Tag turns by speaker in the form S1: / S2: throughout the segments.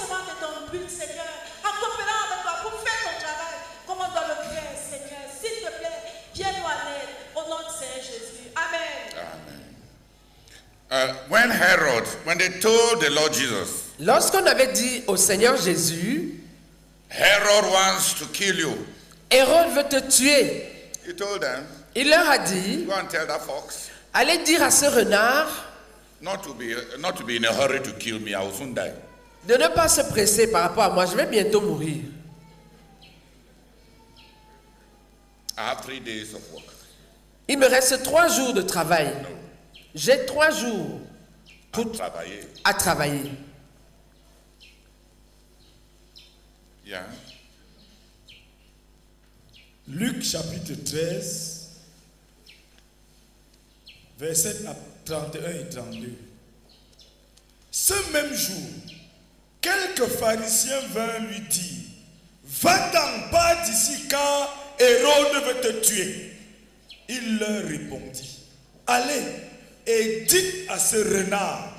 S1: seulement de ton but, Seigneur, en coopérant avec toi pour faire ton travail, comme on doit le faire, Seigneur. S'il te plaît, viens-nous en aide. Au nom de Seigneur Jésus. Amen.
S2: When they told the Lord Jesus,
S3: Lorsqu'on avait dit au Seigneur Jésus,
S2: Herod wants to kill you,
S3: Hérode veut te tuer,
S2: he told them,
S3: il leur a dit,
S2: go and tell that fox
S3: allez dire à ce renard
S2: not to be in a hurry to kill me. I will soon die.
S3: de ne pas se presser par rapport à moi, je vais bientôt mourir.
S2: I have 3 days of work.
S3: Il me reste 3 jours de travail. J'ai 3 jours pour
S2: Travailler.
S3: à travailler.
S2: Yeah.
S4: Luc chapitre 13, versets 31 et 32. Ce même jour, quelques pharisiens vinrent lui dire, va-t'en pas d'ici car Hérode veut te tuer. Il leur répondit, allez et dites à ce renard,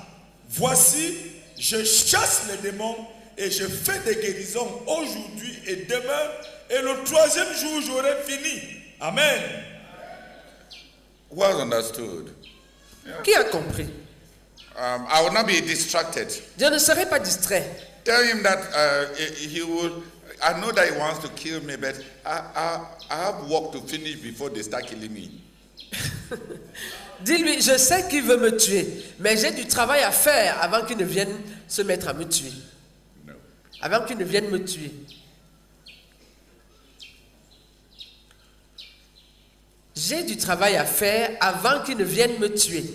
S4: voici, je chasse les démons et je fais des guérisons aujourd'hui et demain, et le 3e jour j'aurai fini. Amen.
S2: Who has understood?
S3: Qui a compris?
S2: I will not be distracted.
S3: Je ne serai pas distrait.
S2: Tell him that he will. I know that he wants to kill me, but I have work to finish before they start killing me.
S3: Dis-lui, je sais qu'il veut me tuer, mais j'ai du travail à faire avant qu'il ne vienne se mettre à me tuer.
S2: No.
S3: Avant qu'il ne vienne me tuer. J'ai du travail à faire avant qu'il ne vienne me tuer.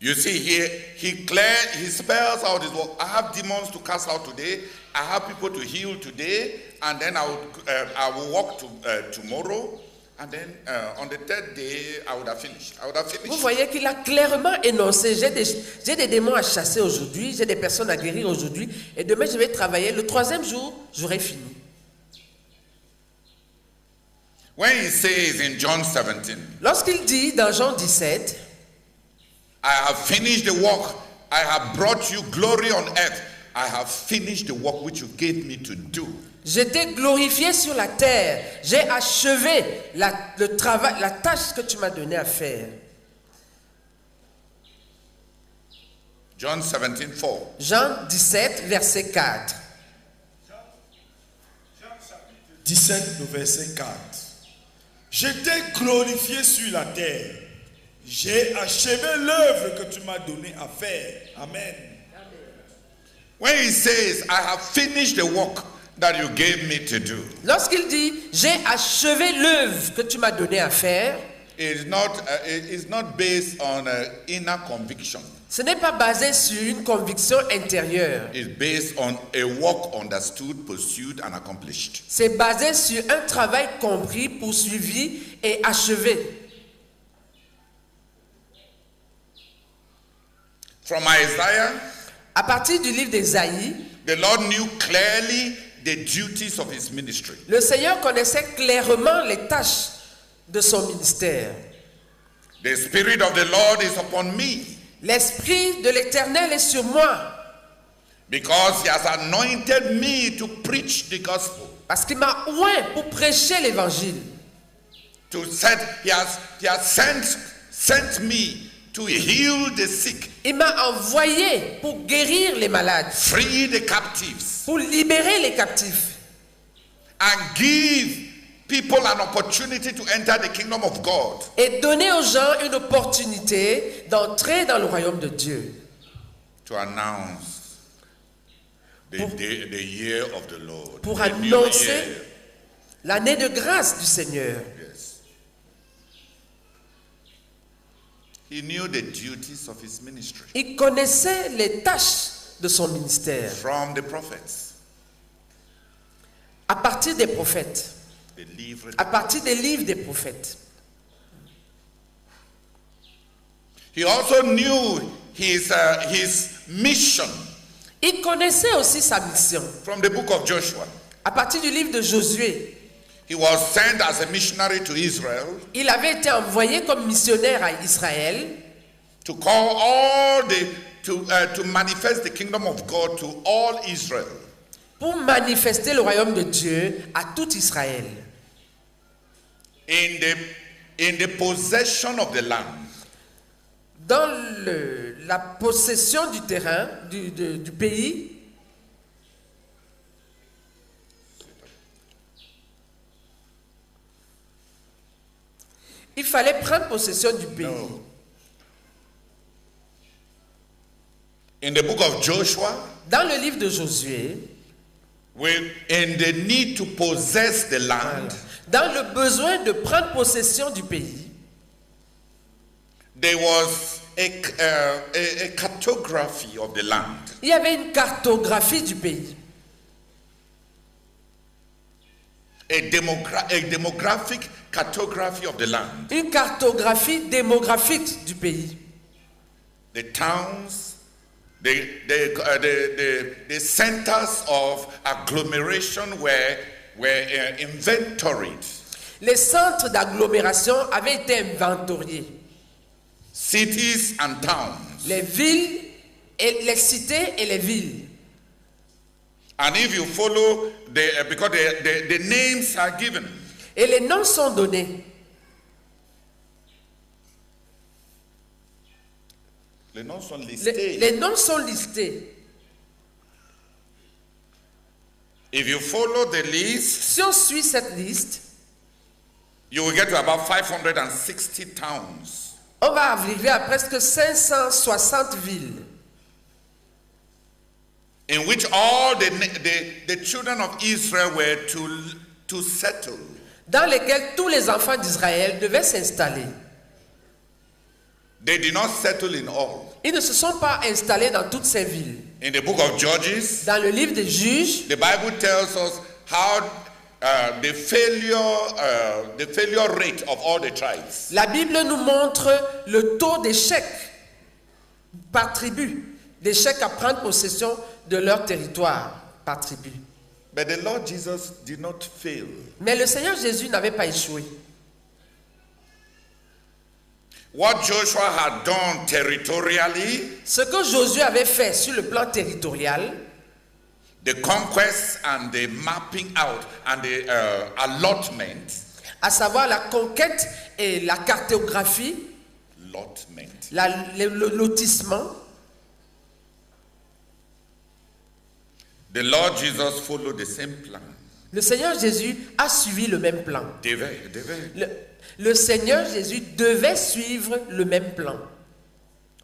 S2: You see here, he spells out his work. I have demons to cast out today. I have people to heal today, and then I will walk tomorrow, and then on the 3rd day I would have finished.
S3: Vous voyez qu'il a clairement énoncé, j'ai des démons à chasser aujourd'hui, j'ai des personnes à guérir aujourd'hui, et demain je vais travailler. Le 3e jour, j'aurai fini.
S2: When he says in John 17,
S3: Lorsqu'il dit dans Jean 17,
S2: I have finished the work. I have brought you glory on earth. I have finished the work which you gave me to do.
S3: je t'ai glorifié sur la terre, j'ai achevé le travail, la tâche que tu m'as donnée à faire.
S2: John 17:4.
S3: Jean 17, verset 4.
S4: 17, le verset 4. Je t'ai glorifié sur la terre. J'ai achevé l'œuvre que tu m'as donnée à faire. Amen.
S2: When he says, I have finished the work that you gave me to do,
S3: Lorsqu'il dit, j'ai achevé l'œuvre que tu m'as donnée à faire,
S2: it's not based on inner conviction.
S3: ce n'est pas basé sur une conviction intérieure.
S2: It's based on a work understood, pursued, and accomplished.
S3: C'est basé sur un travail compris, poursuivi et achevé.
S2: From Isaiah,
S3: À partir du livre d'Ésaïe,
S2: the Lord knew clearly the duties of his ministry.
S3: le Seigneur connaissait clairement les tâches de son ministère.
S2: The Spirit of the Lord is upon me,
S3: L'Esprit de l'Éternel est sur moi,
S2: because he has anointed me to preach the gospel.
S3: parce qu'il m'a oint pour prêcher l'Évangile.
S2: He has sent me to heal the sick,
S3: Il m'a envoyé pour guérir les malades,
S2: free the captives,
S3: pour libérer les captifs
S2: and give people an opportunity to enter the kingdom of God.
S3: et donner aux gens une opportunité d'entrer dans le royaume de Dieu.
S2: To announce the year of the Lord.
S3: Pour
S2: the new
S3: annoncer
S2: year.
S3: l'année de grâce du Seigneur.
S2: Yes. He knew the duties of his ministry
S3: Il connaissait les tâches de son ministère
S2: from the prophets.
S3: à partir des prophètes,
S2: The livre-
S3: à partir des livres des prophètes.
S2: He also knew his mission
S3: Il connaissait aussi sa mission.
S2: from the book of Joshua.
S3: À partir du livre de Josué,
S2: He was sent as a missionary to Israel
S3: il avait été envoyé comme missionnaire à Israël
S2: to call all to manifest the kingdom of God to all Israel.
S3: pour manifester le royaume de Dieu à tout Israël.
S2: In the possession of the land.
S3: Dans la possession du terrain, du pays, il fallait prendre possession du pays.
S2: No. In the book of Joshua,
S3: Dans le livre de Josué,
S2: in the need to possess the land,
S3: dans le besoin de prendre possession du pays,
S2: there was a cartography of the land.
S3: il y avait une cartographie du pays,
S2: A demographic cartography of the land.
S3: une cartographie démographique du pays.
S2: The towns, the centers of agglomeration were inventoried.
S3: Les centres d'agglomération avaient été inventoriés.
S2: Cities and towns.
S3: Les villes, et les cités et les villes.
S2: And if you follow, because the names are given.
S3: Et les noms sont donnés.
S2: Les noms sont listés.
S3: Les noms sont listés.
S2: If you follow the list,
S3: Si on suit cette liste,
S2: you will get to about 560 towns.
S3: on va arriver à presque 560 villes
S2: In which all the children of Israel were to settle.
S3: dans lesquelles tous les enfants d'Israël devaient s'installer.
S2: They did not settle in all.
S3: Ils ne se sont pas installés dans toutes ces villes.
S2: In the book of Judges,
S3: Dans le livre des Juges,
S2: the Bible tells us how the failure rate of all the tribes.
S3: la Bible nous montre le taux d'échec par tribu, d'échec à prendre possession de leur territoire par tribu.
S2: But the Lord Jesus did not fail.
S3: Mais le Seigneur Jésus n'avait pas échoué.
S2: What Joshua had done territorially,
S3: Ce que Josué avait fait sur le plan territorial,
S2: the conquest and the mapping out and the allotment,
S3: à savoir la conquête et la cartographie, le lotissement,
S2: the Lord Jesus followed the same plan.
S3: le Seigneur Jésus a suivi le même plan. Le Seigneur Jésus devait suivre le même plan.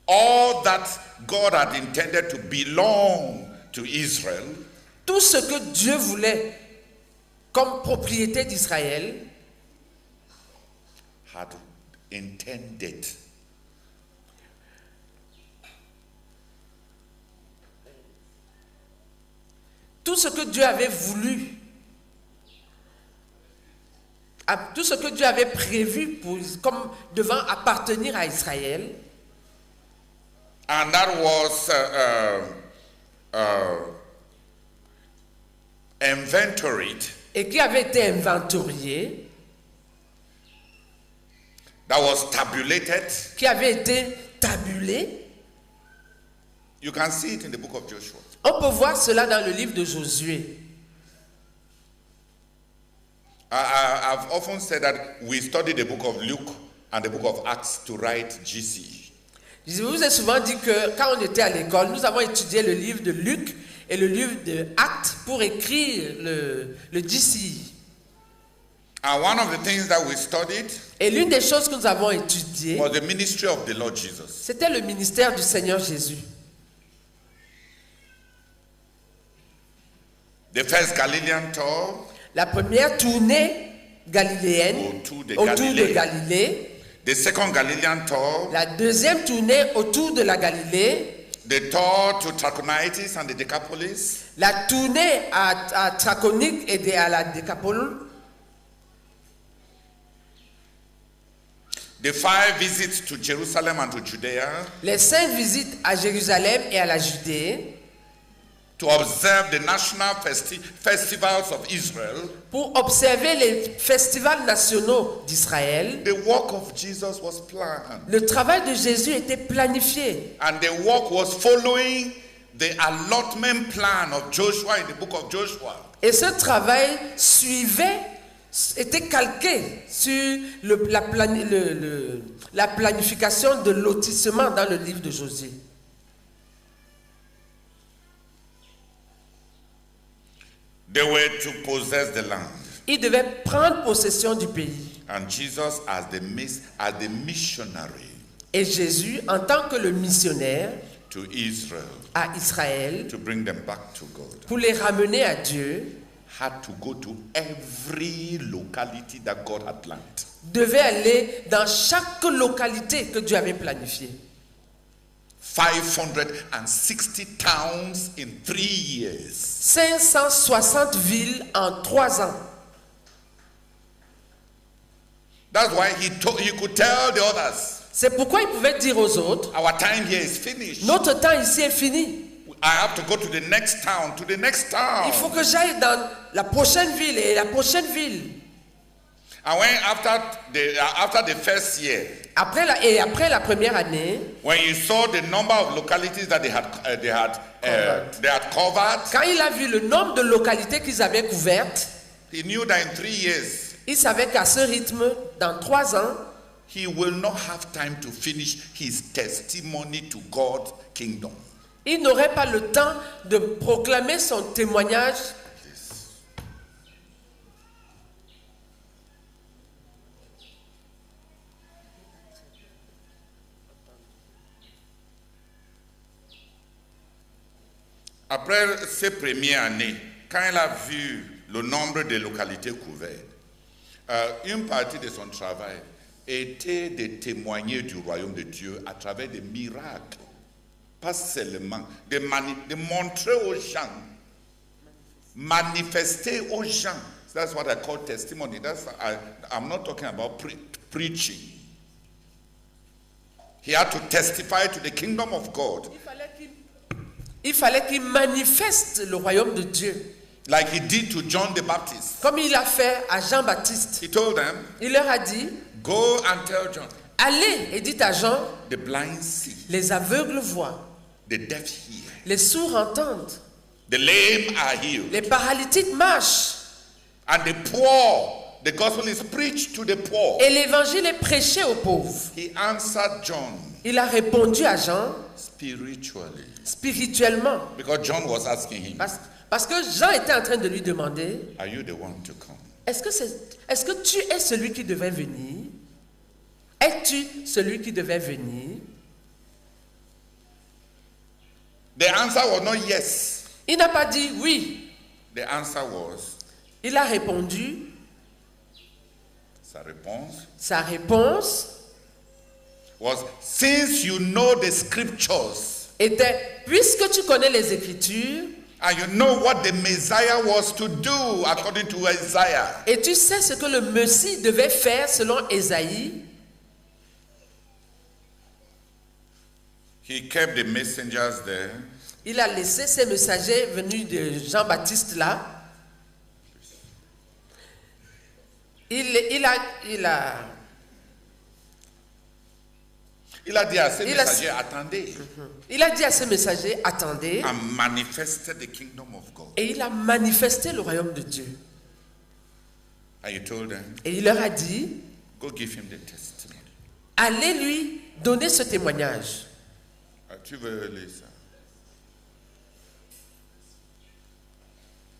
S2: All that God had intended to belong to Israel,
S3: Tout ce que Dieu voulait comme propriété d'Israël
S2: had intended.
S3: Tout ce que Dieu avait voulu, tout ce que Dieu avait prévu comme devant appartenir à Israël,
S2: And that was inventoried.
S3: et qui avait été inventorié,
S2: That was tabulated.
S3: qui avait été tabulé.
S2: You can see it in the book of Joshua.
S3: On peut voir cela dans le livre de Josué.
S2: I've often said that we study the book of Luke and the book of Acts to write GC.
S3: Je vous ai souvent dit que quand on était à l'école, nous avons étudié le livre de Luc et le livre de Actes pour écrire le GCI.
S2: And one of the things that we studied
S3: Et l'une des choses que nous avons étudiées,
S2: was the ministry of the Lord Jesus.
S3: c'était le ministère du Seigneur Jésus.
S2: The first Galilean tour,
S3: La première tournée galiléenne
S2: Autour de
S3: autour de
S2: Galilée.
S3: Galilée.
S2: the second Galilean tour,
S3: La deuxième tournée autour de la Galilée.
S2: the tour to Trachonitis and the Decapolis,
S3: La tournée à Trachonique et à la Décapole.
S2: the 5 visits to Jerusalem and to Judea,
S3: Les 5 visites à Jérusalem et à la Judée.
S2: to observe the national festivals of Israel,
S3: pour observer les festivals nationaux d'Israël.
S2: the work of Jesus was planned.
S3: Le travail de Jésus était planifié.
S2: And the work was following the allotment plan of Joshua in the book of Joshua.
S3: Et ce travail était calqué sur la planification de lotissement dans le livre de Josué.
S2: They were to possess the land.
S3: Ils devaient prendre possession du pays.
S2: And Jesus as the missionary
S3: Et Jésus, en tant que le missionnaire
S2: to Israel,
S3: à Israël,
S2: to bring them back to God,
S3: pour les ramener à Dieu,
S2: had to go to every locality that God had planned.
S3: devait aller dans chaque localité que Dieu avait planifiée.
S2: 560 towns in 3 years.
S3: 560 villes en 3 ans.
S2: That's why he could tell the others,
S3: C'est pourquoi il pouvait dire aux autres,
S2: our time here is finished.
S3: notre temps ici est fini.
S2: I have to go to the next town, to the next town.
S3: Il faut que j'aille dans la prochaine ville et la prochaine ville.
S2: And when after the first year,
S3: Après la première année,
S2: when you saw the number of localities that they had covered,
S3: quand il a vu le nombre de localités qu'ils avaient couvertes,
S2: he knew that in 3 years
S3: il savait qu'à ce rythme, dans 3 ans,
S2: he will not have time to finish his testimony to God's kingdom.
S3: il n'aurait pas le temps de proclamer son témoignage.
S2: Après ces premières années, quand il a vu le nombre de localités couvertes, une partie de son travail était de témoigner du royaume de Dieu à travers des miracles. Pas seulement, de montrer aux gens, manifester aux gens. That's what I call testimony. I'm not talking about preaching. He had to testify to the kingdom of God.
S3: Il fallait qu'il manifeste le royaume de Dieu.
S2: Like he did to John the Baptist.
S3: Comme il a fait à Jean-Baptiste.
S2: He told them,
S3: Il leur a dit,
S2: go and tell John.
S3: allez et dites à Jean,
S2: The blind see,
S3: les aveugles voient,
S2: the deaf hear,
S3: les sourds entendent,
S2: the lame are healed,
S3: les paralytiques marchent,
S2: and the poor, the gospel is preached to the poor.
S3: et l'évangile est prêché aux pauvres.
S2: He answered John
S3: Il a répondu à Jean
S2: spiritually,
S3: spirituellement.
S2: because John was asking him,
S3: Parce que Jean était en train de lui demander,
S2: are you the one to come?
S3: est-ce que tu es celui qui devait venir? Es-tu celui qui devait venir?
S2: The answer was not yes.
S3: Il n'a pas dit oui.
S2: The answer was,
S3: Il a répondu, sa réponse
S2: was, since you know the scriptures
S3: était, puisque tu connais les Écritures,
S2: and you know what the Messiah was to do according to Isaiah,
S3: et tu sais ce que le Messie devait faire selon Ésaïe,
S2: he kept the messengers there.
S3: il a laissé ses messagers venus de Jean-Baptiste là. Il
S2: a dit à ses messagers, attendez.
S3: Il a dit à ses messagers, attendez.
S2: And manifested the kingdom of God.
S3: Et il a manifesté le royaume de Dieu.
S2: And he told them,
S3: et il leur a dit,
S2: go give him the testimony.
S3: Allez lui donner ce témoignage.
S2: Tu veux lire ça?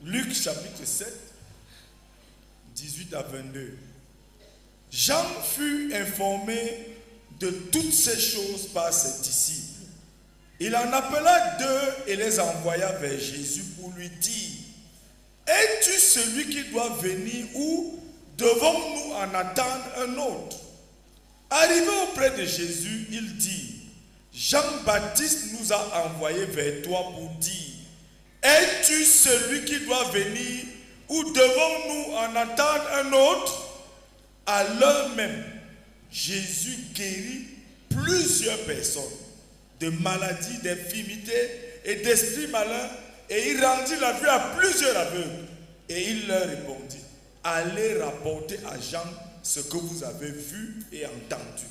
S4: Luc chapitre 7, 18 à 22. Jean fut informé de toutes ces choses par ses disciples. Il en appela 2 et les envoya vers Jésus pour lui dire, es-tu celui qui doit venir ou devons-nous en attendre un autre? Arrivé auprès de Jésus, il dit, Jean-Baptiste nous a envoyés vers toi pour dire, es-tu celui qui doit venir ou devons-nous en attendre un autre? À l'heure même, Jésus guérit plusieurs personnes de maladies, d'infirmités et d'esprits malins et il rendit la vue à plusieurs aveugles. Et il leur répondit, allez rapporter à Jean ce que vous avez vu et entendu.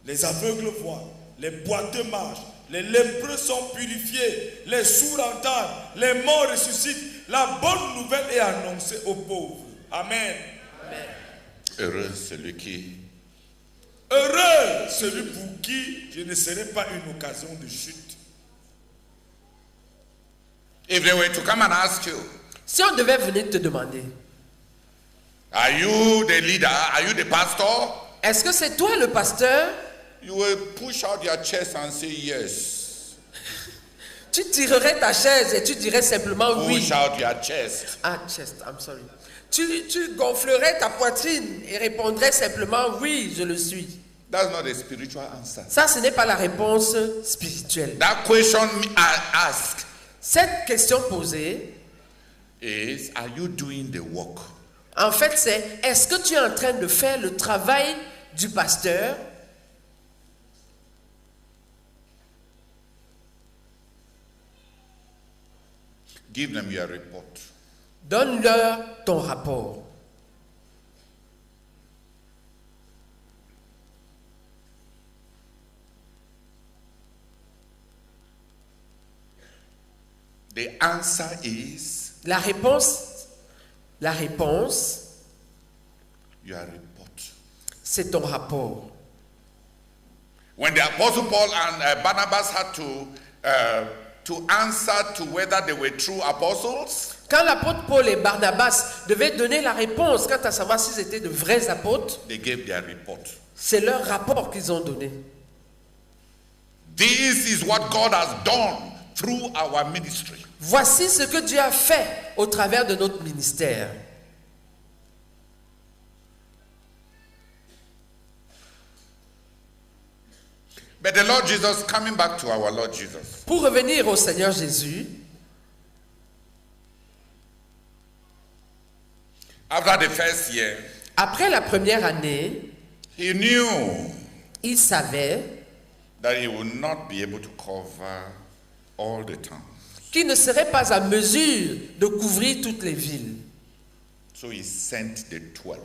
S4: Les aveugles voient, les boiteux marchent, les lépreux sont purifiés, les sourds entendent, les morts ressuscitent. La bonne nouvelle est annoncée aux pauvres. Amen.
S2: Heureux celui qui...
S4: Heureux celui pour qui je ne serai pas une occasion de chute.
S2: If they were to come and ask you,
S3: Si on devait venir te demander,
S2: are you the leader? Are you the pastor?
S3: est-ce que c'est toi le pasteur?
S2: You will push out your chest and say yes.
S3: Tu tirerais ta chaise et tu dirais simplement oui.
S2: Push out your chest.
S3: Ah, chest, I'm sorry. Tu gonflerais ta poitrine et répondrais simplement oui, je le suis.
S2: That's not a spiritual answer.
S3: Ça, ce n'est pas la réponse spirituelle.
S2: That question I ask
S3: Cette question posée,
S2: is, are you doing the work?
S3: en fait, c'est est-ce que tu es en train de faire le travail du pasteur?
S2: Give them your report.
S3: Donne-leur ton rapport.
S2: The answer is
S3: La réponse,
S2: your report.
S3: c'est ton rapport.
S2: When the Apostle Paul and Barnabas had to answer to whether they were true apostles,
S3: Quand l'apôtre Paul et Barnabas devaient donner la réponse quant à savoir s'ils étaient de vrais apôtres,
S2: they gave their report.
S3: c'est leur rapport qu'ils ont donné.
S2: This is what God has done through our ministry.
S3: Voici ce que Dieu a fait au travers de notre ministère.
S2: But the Lord Jesus, coming back to our Lord Jesus,
S3: Pour revenir au Seigneur Jésus,
S2: after the first year,
S3: après la première année,
S2: he knew
S3: il savait
S2: that he would not be able to cover all the town.
S3: qu'il ne serait pas à mesure de couvrir toutes les villes.
S2: So he sent the 12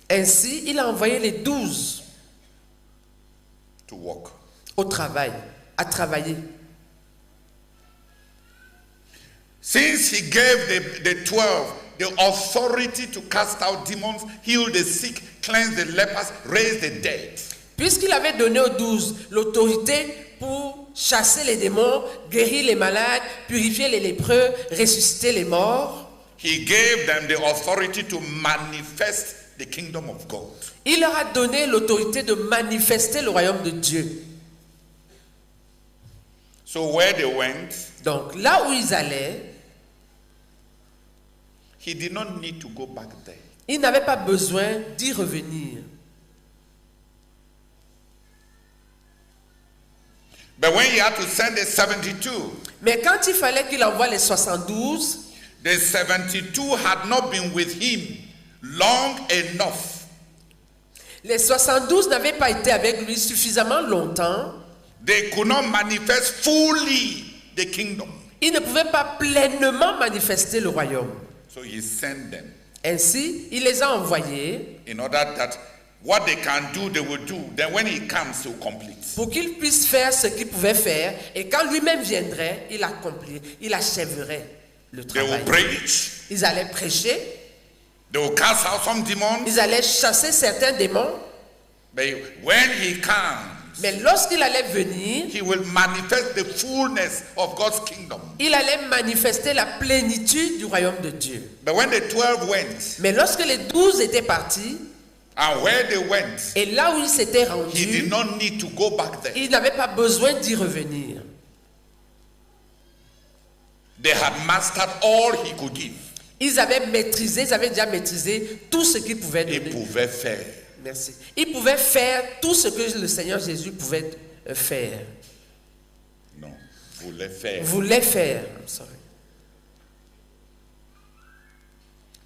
S3: Ainsi, il a envoyé les 12
S2: to work.
S3: au travail, à travailler.
S2: Since he gave the 12 the authority to cast out demons, heal the sick, cleanse the lepers, raise the dead,
S3: Puisqu'il avait donné aux 12 l'autorité pour chasser les démons, guérir les malades, purifier les lépreux, ressusciter les morts,
S2: he gave them the authority to manifest the kingdom of God.
S3: il leur a donné l'autorité de manifester le royaume de Dieu.
S2: So where they went,
S3: Donc là où ils allaient,
S2: he did not need to go back there.
S3: ils n'avaient pas besoin d'y revenir.
S2: But when he had to send the 72,
S3: Mais quand il fallait qu'il envoie les 72,
S2: the 72 had not been with him long enough.
S3: les 72 n'avaient pas été avec lui suffisamment longtemps.
S2: They could not manifest fully the kingdom.
S3: Ils ne pouvaient pas pleinement manifester le royaume.
S2: So he sent them
S3: Ainsi, il les a envoyés
S2: in order that what they can do, they will do. Then when he comes, he will complete.
S3: pour qu'ils puissent faire ce qu'ils pouvaient faire. Et quand lui-même viendrait, il accomplirait, il achèverait le
S2: They will
S3: travail.
S2: preach.
S3: Ils allaient prêcher,
S2: They will cast out some demons.
S3: ils allaient chasser certains démons.
S2: But when he comes,
S3: Mais lorsqu'il allait venir,
S2: he will manifest the fullness of God's kingdom.
S3: il allait manifester la plénitude du royaume de Dieu.
S2: But when the 12 went,
S3: Mais lorsque les 12 étaient partis,
S2: and where they went,
S3: et là où ils s'étaient
S2: he did
S3: rendus,
S2: not need to go back there.
S3: ils n'avaient pas besoin d'y revenir.
S2: They had mastered all he could give.
S3: Ils avaient déjà maîtrisé tout ce qu'ils pouvaient
S2: He
S3: donner.
S2: pouvait faire.
S3: Merci. Ils pouvaient faire tout ce que le Seigneur Jésus pouvait faire.
S2: Non, voulait faire.
S3: Voulait faire. I'm sorry.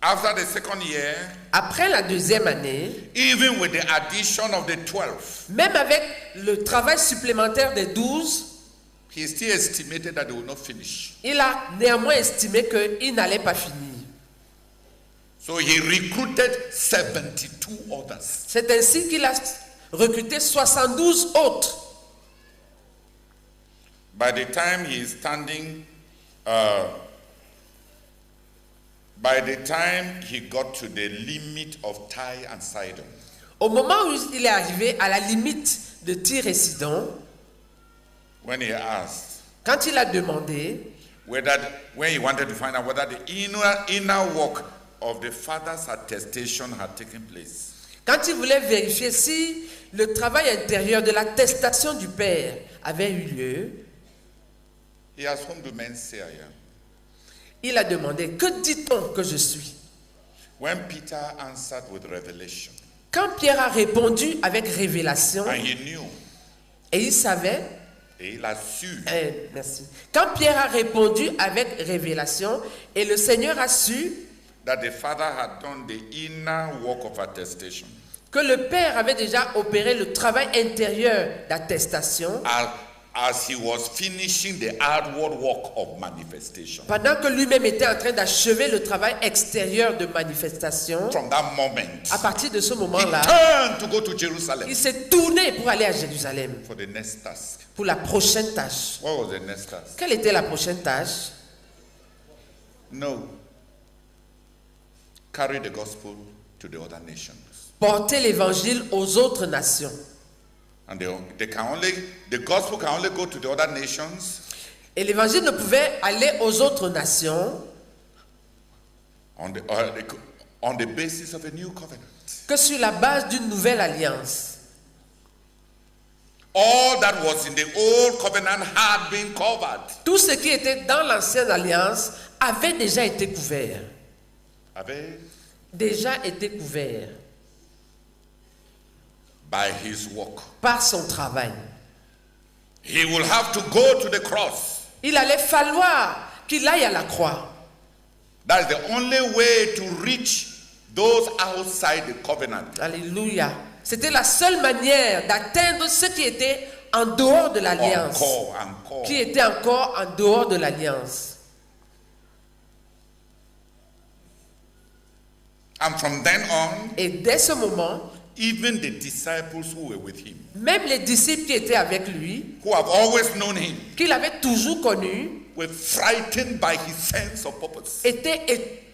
S2: After the second year,
S3: Après la deuxième année,
S2: even with the addition of the 12,
S3: même avec le travail supplémentaire des 12,
S2: he still estimated that they will not finish.
S3: Il a néanmoins estimé qu'il n'allait pas finir.
S2: So he recruited 72 others.
S3: C'est ainsi qu'il a recruté 72 autres.
S2: By the time he is standing, by the time he got to the limit of Tyre and Sidon,
S3: Au moment où il est arrivé à la limite de Tyr et Sidon,
S2: when he asked,
S3: quand il a demandé,
S2: when he wanted to find out whether the inner work of the father's attestation had taken place,
S3: quand il voulait vérifier si le travail intérieur de l'attestation du Père avait eu lieu,
S2: he asked, whom do men say I am?
S3: il a demandé, que dit-on que je suis?
S2: When Peter answered with revelation,
S3: Quand Pierre a répondu avec révélation,
S2: and he knew,
S3: et il savait,
S2: et il a su,
S3: merci. Quand Pierre a répondu avec révélation, et le Seigneur a su
S2: that the father had done the inner work of attestation,
S3: que le Père avait déjà opéré le travail intérieur d'attestation,
S2: as he was finishing the outward work of manifestation.
S3: pendant que lui-même était en train d'achever le travail extérieur de manifestation.
S2: From that moment,
S3: À partir de ce
S2: he
S3: moment-là,
S2: turned to go to Jerusalem
S3: il s'est tourné pour aller à Jérusalem,
S2: for the next task.
S3: pour la prochaine tâche.
S2: What was the next task?
S3: Quelle était la prochaine tâche?
S2: No. Carry the gospel to the other nations.
S3: Porter l'évangile aux autres nations.
S2: And the gospel can only go to the other nations
S3: Et l'évangile ne pouvait aller aux autres nations
S2: on the basis of a new covenant.
S3: que sur la base d'une nouvelle alliance.
S2: All that was in the old covenant had been covered.
S3: Tout ce qui était dans l'ancienne alliance avait déjà été couvert. Déjà été couvert
S2: By his work.
S3: par son travail.
S2: He will have to go to the cross.
S3: Il allait falloir qu'il aille à la croix.
S2: That's the only way to reach those outside the covenant.
S3: Alléluia. C'était la seule manière d'atteindre ceux qui étaient en dehors de l'alliance.
S2: Encore.
S3: Qui étaient encore en dehors de l'alliance.
S2: And from then on,
S3: Et dès ce moment,
S2: even the disciples who were with him,
S3: même les disciples qui étaient avec lui,
S2: who have always known him,
S3: qu'il avait toujours connu,
S2: were frightened by his sense of purpose.
S3: étaient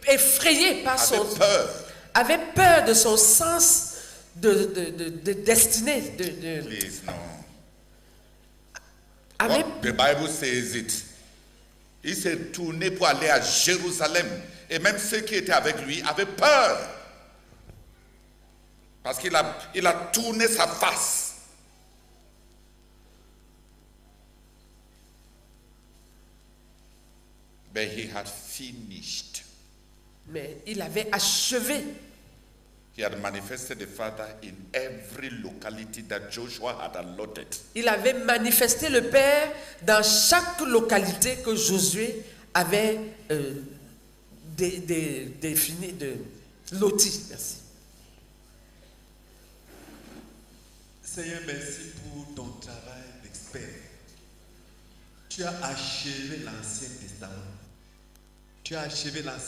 S3: effrayés par son...
S2: Avaient peur.
S3: Avaient peur de son sens de destinée.
S2: Please, no.
S3: Avaient-
S2: What the Bible says it. Il s'est tourné pour aller à Jérusalem. Et même ceux qui étaient avec lui avaient peur. Parce qu'il a tourné sa face. But he had finished.
S3: Mais il avait achevé.
S2: He had manifested the Father in every locality that Joshua had allotted.
S3: Il avait manifesté le Père dans chaque localité que Josué avait défini, loti. Merci.
S5: Seigneur, merci pour ton travail d'expert. Tu as achevé l'Ancien Testament. Tu as achevé l'Ancien